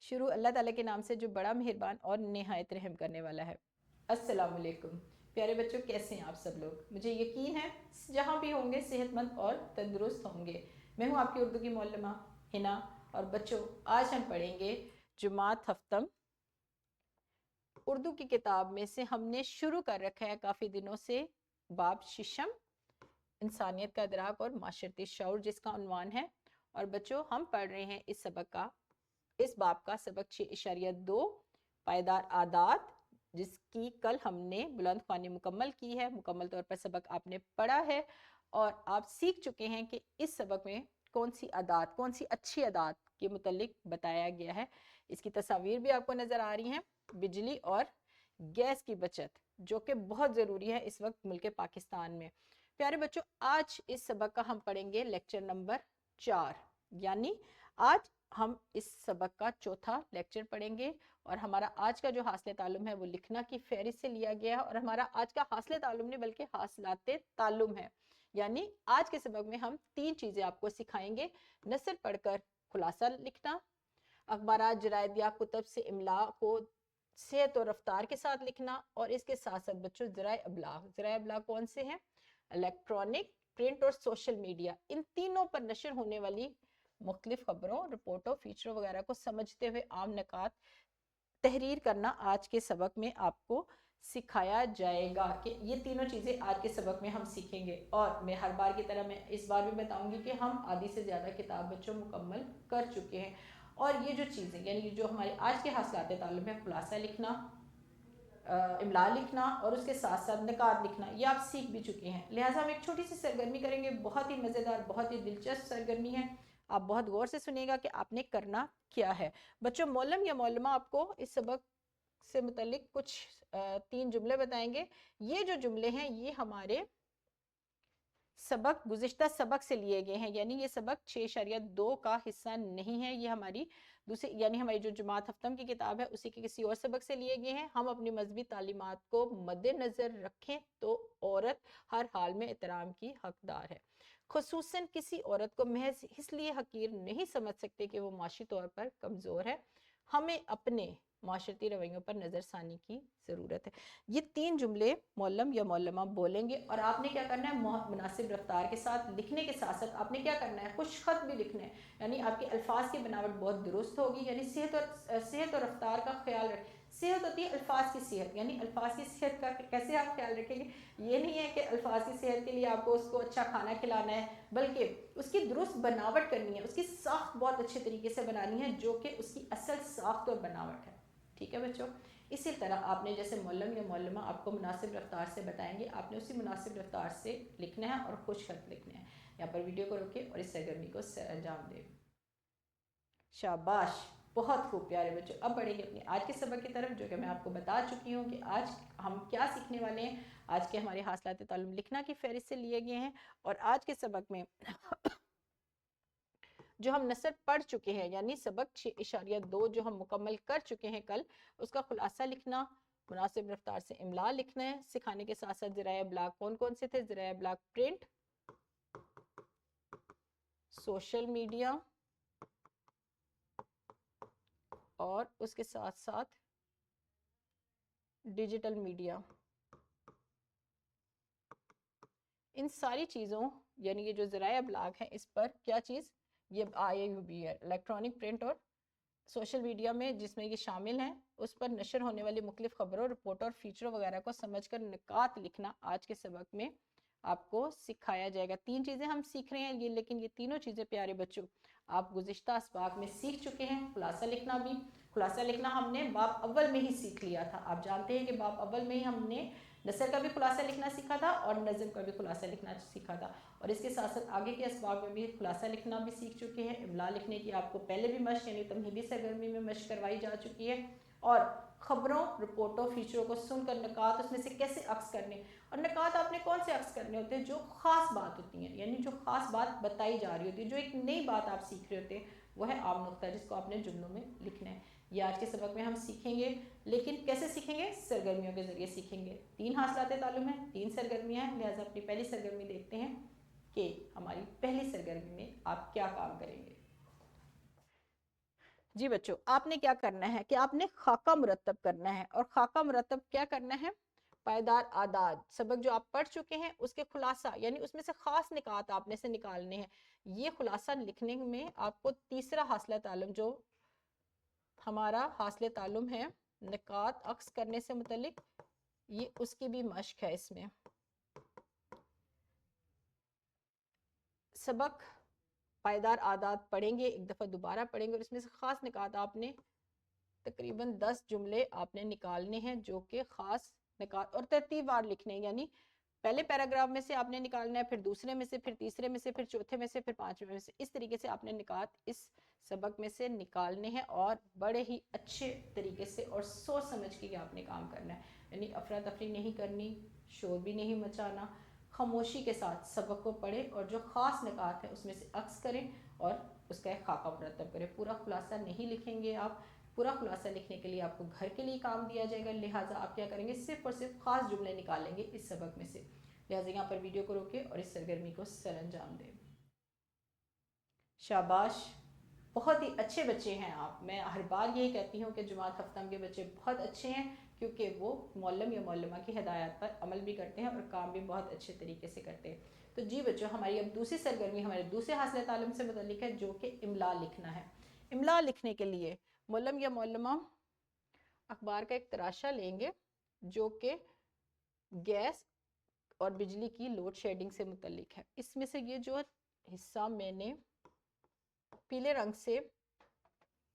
شروع اللہ تعالیٰ کے نام سے جو بڑا مہربان اور نہایت رحم کرنے والا ہے۔ السلام علیکم پیارے بچوں، کیسے ہیں آپ سب لوگ؟ مجھے یقین ہے جہاں بھی ہوں گے صحت مند اور تندرست ہوں گے۔ میں ہوں آپ کی اردو کی معلمہ ہنا، اور بچوں آج ہم پڑھیں گے جماعت ہفتم اردو کی کتاب میں سے ہم نے شروع کر رکھا ہے کافی دنوں سے باب ششم، انسانیت کا ادراک اور معاشرتی شعور، جس کا عنوان ہے۔ اور بچوں ہم پڑھ رہے ہیں اس باب کا سبق 6.2 پائیدار عادات، جس کی کل ہم نے بلند خوانی مکمل کی ہے۔ مکمل طور پر سبق آپ نے پڑھا ہے اور آپ سیکھ چکے ہیں کہ اس سبق میں کون سی اچھی عادات کے متعلق بتایا گیا ہے۔ اس کی تصاویر بھی آپ کو نظر آ رہی ہیں۔ بجلی اور گیس کی بچت جو کہ بہت ضروری ہے اس وقت ملک پاکستان میں۔ پیارے بچوں آج اس سبق کا ہم پڑھیں گے لیکچر نمبر 4، یعنی آج ہم اس سبق کا چوتھا لیکچر پڑھیں گے، اور ہمارا آج کا جو حاصل تعلم ہے وہ لکھنا کی فہرست سے لیا گیا ہے، اور ہمارا آج کا حاصل تعلم نہیں بلکہ حاصلات تعلم ہے۔ یعنی آج کے سبق میں ہم 3 چیزیں آپ کو سکھائیں گے: نثر پڑھ کر خلاصہ لکھنا، اخبارات، جرائد یا کتب سے املا کو صحت اور رفتار کے ساتھ لکھنا، اور اس کے ساتھ ساتھ بچوں ذرائع ابلاغ کون سے ہیں؟ الیکٹرانک، پرنٹ اور سوشل میڈیا، ان تینوں پر نشر ہونے والی مختلف خبروں، رپورٹوں، فیچروں وغیرہ کو سمجھتے ہوئے عام نکات تحریر کرنا آج کے سبق میں آپ کو سکھایا جائے گا کہ یہ تینوں چیزیں آج کے سبق میں ہم سیکھیں گے۔ اور میں ہر بار کی طرح میں اس بار بھی بتاؤں گی کہ ہم آدھی سے زیادہ کتاب بچوں مکمل کر چکے ہیں، اور یہ جو چیزیں یعنی جو ہمارے آج کے حاصلات تعلم ہے، خلاصہ لکھنا، املا لکھنا اور اس کے ساتھ ساتھ نکات لکھنا، یہ آپ سیکھ بھی چکے ہیں۔ لہٰذا ہم ایک چھوٹی سی سرگرمی کریں گے، بہت ہی مزیدار، بہت ہی دلچسپ سرگرمی ہے۔ آپ بہت غور سے سنیے گا کہ آپ نے کرنا کیا ہے۔ بچوں معلم یا معلمہ آپ کو اس سبق سے متعلق کچھ 3 جملے بتائیں گے۔ یہ جو جملے ہیں یہ ہمارے گزشتہ سبق سے لیے گئے ہیں، یعنی یہ سبق 6.2 کا حصہ نہیں ہے، یہ ہماری ہماری جو جماعت ہفتم کی کتاب ہے اسی کے کسی اور سبق سے لیے گئے ہیں۔ ہم اپنی مذہبی تعلیمات کو مد نظر رکھیں تو عورت ہر حال میں احترام کی حقدار ہے۔ خصوصاً کسی عورت کو محض اس لیے حقیر نہیں سمجھ سکتے کہ وہ معاشی طور پر کمزور ہے۔ ہمیں اپنے معاشرتی رویوں پر نظر ثانی کی ضرورت ہے۔ یہ 3 جملے معلم یا معلمہ بولیں گے، اور آپ نے کیا کرنا ہے؟ مناسب رفتار کے ساتھ لکھنے کے ساتھ ساتھ آپ نے کیا کرنا ہے؟ خوش خط بھی لکھنا ہے، یعنی آپ کے الفاظ کی بناوٹ بہت درست ہوگی، یعنی صحت اور رفتار کا خیال رکھیں۔ صحت ہوتی ہے الفاظ کی صحت، یعنی الفاظ کی صحت کا کیسے آپ خیال رکھیں گے؟ یہ نہیں ہے کہ الفاظ کی صحت کے لیے آپ کو اس کو اچھا کھانا کھلانا ہے، بلکہ اس کی درست بناوٹ کرنی ہے، اس کی ساخت بہت اچھے طریقے سے بنانی ہے، جو کہ اس کی اصل ساخت اور بناوٹ ہے۔ ٹھیک ہے بچوں؟ اسی طرح آپ نے جیسے معلم یا معلمہ آپ کو مناسب رفتار سے بتائیں گے، آپ نے اسی مناسب رفتار سے لکھنا ہے اور خوش خط لکھنا ہے۔ یہاں پر ویڈیو کو روکیں اور اس سرگرمی کو انجام دیں۔ شاباش، بہت خوب پیارے بچوں۔ اب بڑھیں گے اپنے آج کے سبق کی طرف، جو کہ میں آپ کو بتا چکی ہوں کہ آج ہم کیا سیکھنے والے ہیں۔ آج کے ہمارے حاصلات تعلم لکھنا کی فہرست سے لیے گئے ہیں، اور آج کے سبق میں جو ہم نثر پڑھ چکے ہیں، یعنی سبق 6.2 جو ہم مکمل کر چکے ہیں کل، اس کا خلاصہ لکھنا، مناسب رفتار سے املا لکھنا ہے۔ سکھانے کے ساتھ ساتھ ذرائع ابلاغ کون سے تھے؟ ذرائع ابلاغ پرنٹ، سوشل میڈیا، اور اس کے ساتھ ساتھ ڈیجیٹل میڈیا۔ ان ساری چیزوں یعنی یہ جو ذرائع ابلاغ ہیں، اس پر کیا چیز یہ IUB ہے، الیکٹرانک، پرنٹ اور سوشل میڈیا میں، جس میں یہ شامل ہیں، اس پر نشر ہونے والی مختلف خبروں، رپورٹوں اور فیچروں وغیرہ کو سمجھ کر نکات لکھنا آج کے سبق میں آپ کو سکھایا جائے گا۔ 3 چیزیں ہم سیکھ رہے ہیں یہ، لیکن یہ تینوں چیزیں پیارے بچوں آپ گزشتہ اسباق میں سیکھ چکے ہیں۔ خلاصہ لکھنا بھی، خلاصہ لکھنا ہم نے باب اول میں ہی سیکھ لیا تھا۔ آپ جانتے ہیں کہ باب اول میں ہی ہم نے نثر کا بھی خلاصہ لکھنا سیکھا تھا اور نظم کا بھی خلاصہ لکھنا سیکھا تھا، اور اس کے ساتھ ساتھ آگے کے اسباق میں بھی خلاصہ لکھنا بھی سیکھ چکے ہیں۔ املا لکھنے کی آپ کو پہلے بھی مشق یعنی تمہیدی سرگرمی میں مشق کروائی جا چکی ہے، اور خبروں، رپورٹوں، فیچروں کو سن کر نکات اس میں سے کیسے عکس کرنے، اور نکات آپ نے کون سے عکس کرنے ہوتے ہیں؟ جو خاص بات ہوتی ہیں، یعنی جو خاص بات بتائی جا رہی ہوتی ہے، جو ایک نئی بات آپ سیکھ رہے ہوتے ہیں، وہ ہے عام نقطہ، جس کو آپ نے جملوں میں لکھنا ہے۔ یہ آج کے سبق میں ہم سیکھیں گے، لیکن کیسے سیکھیں گے؟ سرگرمیوں کے ذریعے سیکھیں گے۔ 3 حاصلات تعلم ہیں، 3 سرگرمیاں ہیں، لہٰذا اپنی پہلی سرگرمی دیکھتے ہیں کہ ہماری پہلی سرگرمی میں آپ کیا کام کریں گے۔ جی بچوں، آپ نے کیا کرنا ہے کہ آپ نے خاکہ مرتب کرنا ہے، اور خاکہ مرتب کیا کرنا ہے؟ پائیدار اعداد سبق جو آپ پڑھ چکے ہیں اس کے خلاصہ، یعنی اس میں سے خاص نکات آپ نے سے نکالنے ہیں۔ یہ خلاصہ لکھنے میں آپ کو تیسرا حاصلہ تعلم جو ہمارا حاصل تعلم ہے نکات عکس کرنے سے متعلق، یہ اس کی بھی مشق ہے۔ اس میں سبق پائیدار اعداد پڑھیں گے، ایک دفعہ دوبارہ پڑھیں گے، اور اس میں سے خاص نکات آپ نے تقریباً 10 جملے آپ نے نکالنے ہیں جو کہ خاص نکات، اور ترتیب وار لکھنے ہیں، یعنی پہلے پیراگراف میں سے آپ نے نکالنا ہے، پھر دوسرے میں سے، پھر تیسرے میں سے، پھر چوتھے میں سے، پھر پانچویں میں سے، اس طریقے سے آپ نے نکات اس سبق میں سے نکالنے ہیں، اور بڑے ہی اچھے طریقے سے اور سوچ سمجھ کے آپ نے کام کرنا ہے، یعنی افراتفری نہیں کرنی، شور بھی نہیں مچانا، خاموشی کے ساتھ سبق کو پڑھیں، اور جو خاص نکات ہیں اس میں سے عکس کریں اور اس کا ایک خاکہ مرتب کریں۔ پورا خلاصہ نہیں لکھیں گے آپ، پورا خلاصہ لکھنے کے لیے آپ کو گھر کے لیے کام دیا جائے گا، لہٰذا آپ کیا کریں گے؟ صرف اور صرف خاص جملے نکالیں گے اس سبق میں سے، لہٰذا یہاں پر ویڈیو کو روکیں اور اس سرگرمی کو سر انجام دیں۔ شاباش، بہت ہی اچھے بچے ہیں آپ۔ میں ہر بار یہی کہتی ہوں کہ جماعت ہفتم کے بچے بہت اچھے ہیں، کیونکہ وہ معلم یا معلمہ کی ہدایات پر عمل بھی کرتے ہیں اور کام بھی بہت اچھے طریقے سے کرتے ہیں۔ تو جی بچوں، ہماری اب دوسری سرگرمی ہمارے دوسرے حاصل تعلم سے متعلق ہے، جو کہ املا لکھنا ہے۔ املا لکھنے کے لیے معلم یا معلمہ اخبار کا ایک تراشا لیں گے جو کہ گیس اور بجلی کی لوڈ شیڈنگ سے متعلق ہے۔ اس میں سے یہ جو حصہ میں نے پیلے رنگ سے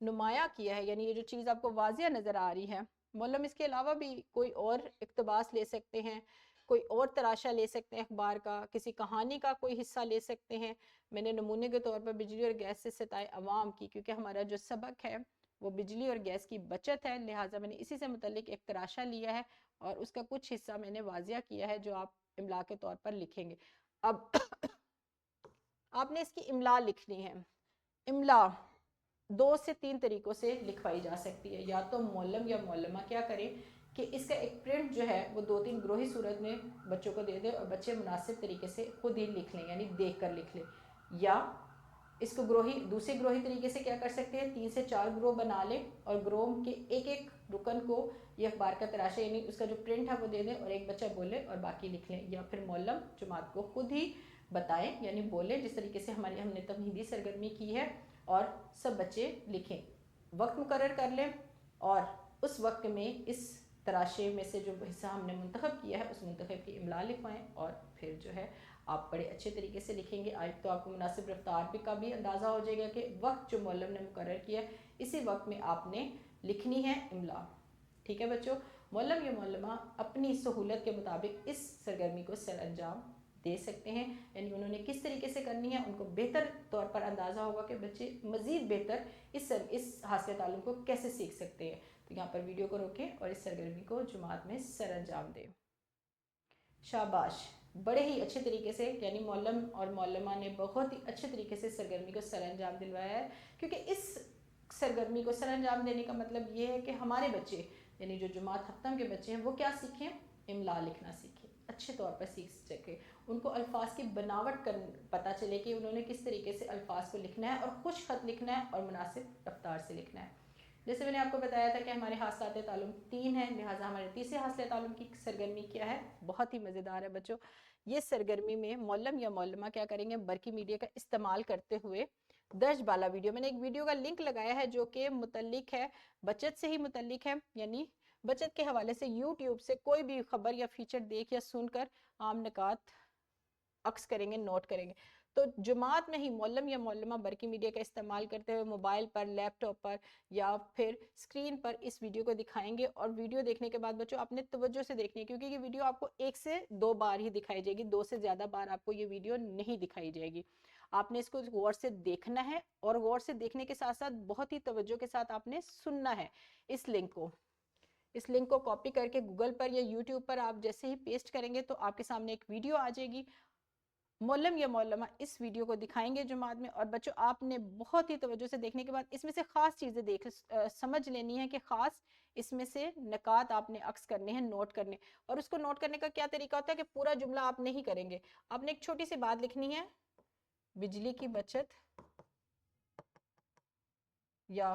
نمایاں کیا ہے، یعنی یہ جو چیز آپ کو واضح نظر آ رہی ہے، معلم اس کے علاوہ بھی کوئی اور اقتباس لے سکتے ہیں، کوئی اور تراشا لے سکتے ہیں اخبار کا، کسی کہانی کا کوئی حصہ لے سکتے ہیں۔ میں نے نمونے کے طور پر بجلی اور گیس سے ستائے عوام کی، کیونکہ ہمارا جو سبق ہے وہ بجلی اور گیس کی بچت ہے، لہٰذا میں نے اسی سے متعلق ایک تراشا لیا ہے اور اس کا کچھ حصہ میں نے واضح کیا ہے جو آپ املا کے طور پر لکھیں گے۔ اب آپ نے اس کی املا لکھنی ہے۔ املا 2 سے 3 طریقوں سے لکھوائی جا سکتی ہے، یا تو معلم یا معلمہ کیا کریں کہ اس کا ایک پرنٹ جو ہے وہ 2-3 گروہی صورت میں بچوں کو دے دے اور بچے مناسب طریقے سے خود ہی لکھ لیں، یعنی دیکھ کر لکھ لیں، یا اس کو دوسرے گروہی طریقے سے کیا کر سکتے ہیں، 3 سے 4 گروہ بنا لیں اور گروہ کے ایک رکن کو یہ اخبار کا تراشا یعنی اس کا جو پرنٹ ہے وہ دے دیں اور ایک بچہ بولے اور باقی لکھ لیں، یا پھر معلم جماعت کو خود ہی بتائیں، یعنی بولے جس طریقے سے ہم نے تمہیدی سرگرمی کی ہے، اور سب بچے لکھیں، وقت مقرر کر لیں، اور اس وقت میں اس تراشے میں سے جو حصہ ہم نے منتخب کیا ہے اس منتخب کی املا لکھوائیں، اور پھر جو ہے آپ بڑے اچھے طریقے سے لکھیں گے۔ آج تو آپ کو مناسب رفتار کا بھی اندازہ ہو جائے گا کہ وقت جو معلم نے مقرر کیا اسی وقت میں آپ نے لکھنی ہے املا۔ ٹھیک ہے بچوں، معلم یا معلمہ اپنی سہولت کے مطابق اس سرگرمی کو سر انجام دے سکتے ہیں، یعنی انہوں نے کس طریقے سے کرنی ہے ان کو بہتر طور پر اندازہ ہوگا کہ بچے مزید بہتر اس حاصل تعلم کو کیسے سیکھ سکتے ہیں۔ تو یہاں پر ویڈیو کو روکیں اور اس سرگرمی کو جماعت میں سر انجام دیں۔ شاباش، بڑے ہی اچھے طریقے سے، یعنی معلم اور معلمہ نے بہت ہی اچھے طریقے سے سرگرمی کو سر انجام دلوایا ہے، کیونکہ اس سرگرمی کو سر انجام دینے کا مطلب یہ ہے کہ ہمارے بچے، یعنی جو جماعت ہفتم کے بچے ہیں، وہ کیا سیکھیں؟ املا لکھنا سیکھیں، اچھے طور پر سیکھ سکیں، ان کو الفاظ کی بناوٹ پتہ چلے کہ انہوں نے کس طریقے سے الفاظ کو لکھنا ہے، اور خوش خط لکھنا ہے اور مناسب رفتار سے لکھنا ہے۔ جیسے میں نے آپ کو بتایا تھا کہ ہمارے حاصلات تعلم 3 ہیں، لہٰذا ہمارے تیسرے حاصل تعلم کی سرگرمی کیا ہے؟ بہت ہی مزیدار ہے بچوں۔ یہ سرگرمی میں معلم یا معلمہ کیا کریں گے؟ برقی میڈیا کا استعمال کرتے ہوئے درج بالا ویڈیو، میں نے ایک ویڈیو کا لنک لگایا ہے جو کہ متعلق ہے بچت سے ہی متعلق ہے، یعنی بچت کے حوالے سے یوٹیوب سے کوئی بھی خبر یا فیچر دیکھ یا سن کر عام نکات عکس کریں گے، نوٹ کریں گے۔ تو جماعت میں ہی معلم یا معلمہ برقی میڈیا کا استعمال کرتے ہوئے موبائل پر، لیپ ٹاپ پر یا پھر اسکرین پر اس ویڈیو کو دکھائیں گے، اور ویڈیو دیکھنے کے بعد بچوں آپ نے توجہ سے دیکھنی ہے، کیونکہ یہ ویڈیو آپ کو 1 سے 2 بار ہی دکھائی جائے گی، 2 سے زیادہ بار آپ کو یہ ویڈیو نہیں دکھائی جائے گی۔ آپ نے اس کو غور سے دیکھنا ہے، اور غور سے دیکھنے کے ساتھ ساتھ بہت ہی توجہ کے ساتھ آپ نے سننا ہے۔ اس لنک کو کاپی کر کے گوگل پر یا یوٹیوب پر آپ جیسے ہی پیسٹ کریں گے تو آپ کے سامنے ایک ویڈیو آ جائے گی، معلم یا معلمہ اس ویڈیو کو دکھائیں گے جماعت میں، اور بچوں آپ نے بہت ہی توجہ سے دیکھنے کے بعد اس میں سے خاص چیزیں سمجھ لینی ہے کہ خاص اس میں سے نکات آپ نے عکس کرنے ہیں، نوٹ کرنے، اور اس کو نوٹ کرنے کا کیا طریقہ ہوتا ہے کہ پورا جملہ آپ نہیں کریں گے، آپ نے ایک چھوٹی سی بات لکھنی ہے، بجلی کی بچت یا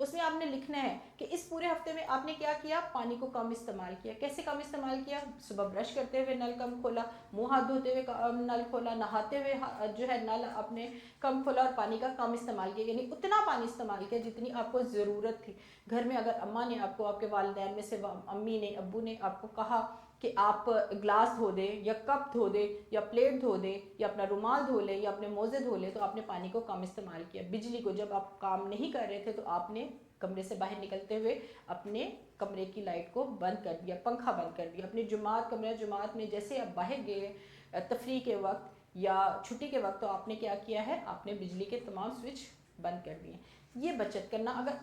اس میں آپ نے لکھنا ہے کہ اس پورے ہفتے میں آپ نے کیا کیا، پانی کو کم استعمال کیا. کیسے کم استعمال کیا؟ صبح برش کرتے ہوئے نل کم کھولا، منہ ہاتھ دھوتے ہوئے نل کھولا، نہاتے ہوئے جو ہے نل آپ نے کم کھولا اور پانی کا کم استعمال کیا. یعنی اتنا پانی استعمال کیا جتنی آپ کو ضرورت تھی. گھر میں اگر اماں نے آپ کو، آپ کے والدین میں سے امی نے، ابو نے آپ کو کہا کہ آپ گلاس دھو دیں یا کپ دھو دیں یا پلیٹ دھو دیں یا اپنا رومال دھو لیں یا اپنے موزے دھو لیں، تو آپ نے پانی کو کم استعمال کیا. بجلی کو جب آپ کام نہیں کر رہے تھے تو آپ نے کمرے سے باہر نکلتے ہوئے اپنے کمرے کی لائٹ کو بند کر دیا، پنکھا بند کر دیا. اپنی کمرہ جماعت میں جیسے آپ باہر گئے تفریح کے وقت یا چھٹی کے وقت، تو آپ نے کیا کیا ہے، آپ نے بجلی کے تمام سوئچ بند کر دیے. یہ بچت کرنا اگر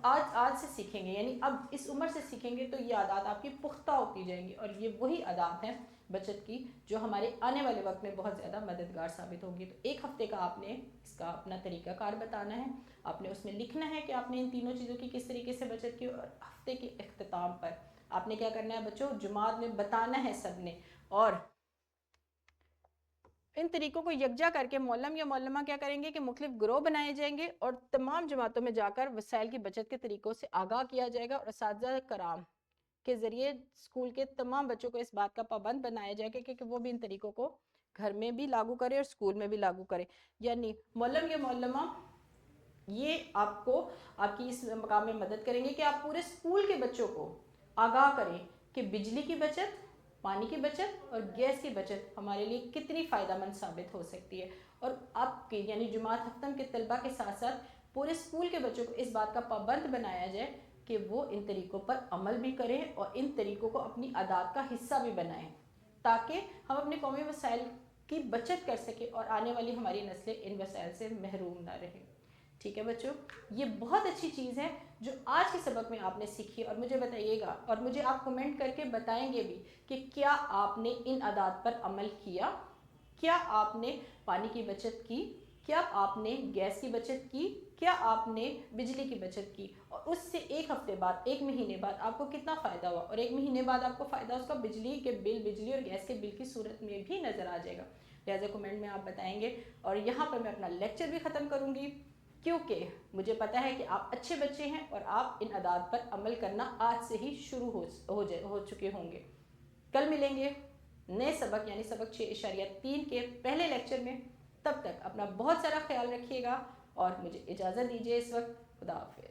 آج سے سیکھیں گے، یعنی اب اس عمر سے سیکھیں گے، تو یہ عادات آپ کی پختہ ہوتی جائیں گی. اور یہ وہی عادات ہیں بچت کی جو ہمارے آنے والے وقت میں بہت زیادہ مددگار ثابت ہوگی. تو ایک ہفتے کا آپ نے اس کا اپنا طریقہ کار بتانا ہے. آپ نے اس میں لکھنا ہے کہ آپ نے ان تینوں چیزوں کی کس طریقے سے بچت کی. اور ہفتے کے اختتام پر آپ نے کیا کرنا ہے بچوں، جماعت میں بتانا ہے سب نے. اور ان طریقوں کو یکجا کر کے معلم یا معلمہ کیا کریں گے کہ مختلف گروہ بنائے جائیں گے اور تمام جماعتوں میں جا کر وسائل کی بچت کے طریقوں سے آگاہ کیا جائے گا. اور اساتذہ کرام کے ذریعے اسکول کے تمام بچوں کو اس بات کا پابند بنایا جائے گا کہ وہ بھی ان طریقوں کو گھر میں بھی لاگو کرے اور اسکول میں بھی لاگو کرے. یعنی معلم یا معلمہ یہ آپ کو آپ کی اس مقام میں مدد کریں گے کہ آپ پورے اسکول کے بچوں کو آگاہ کریں کہ بجلی کی بچت، پانی کی بچت اور گیس کی بچت ہمارے لیے کتنی فائدہ مند ثابت ہو سکتی ہے. اور آپ کے یعنی جماعت ہفتم کے طلبہ کے ساتھ ساتھ پورے اسکول کے بچوں کو اس بات کا پابند بنایا جائے کہ وہ ان طریقوں پر عمل بھی کریں اور ان طریقوں کو اپنی عادات کا حصہ بھی بنائیں، تاکہ ہم اپنے قومی وسائل کی بچت کر سکیں اور آنے والی ہماری نسلیں ان وسائل سے محروم نہ رہیں. ٹھیک ہے بچوں، یہ بہت اچھی چیز ہے جو آج کے سبق میں آپ نے سیکھی. اور مجھے بتائیے گا اور مجھے آپ کمنٹ کر کے بتائیں گے بھی کہ کیا آپ نے ان عادات پر عمل کیا، کیا آپ نے پانی کی بچت کی، کیا آپ نے گیس کی بچت کی، کیا آپ نے بجلی کی بچت کی. اور اس سے ایک ہفتے بعد، ایک مہینے بعد آپ کو کتنا فائدہ ہوا. اور ایک مہینے بعد آپ کو فائدہ اس کا بجلی اور گیس کے بل کی صورت میں بھی نظر آ جائے گا. لہٰذا کمنٹ میں آپ بتائیں گے. اور یہاں پر میں اپنا لیکچر بھی ختم کروں گی، کیونکہ مجھے پتا ہے کہ آپ اچھے بچے ہیں اور آپ ان عادات پر عمل کرنا آج سے ہی شروع ہو چکے ہوں گے. کل ملیں گے نئے سبق یعنی سبق 6.3 کے پہلے لیکچر میں. تب تک اپنا بہت سارا خیال رکھیے گا اور مجھے اجازت دیجیے اس وقت. خدا حافظ.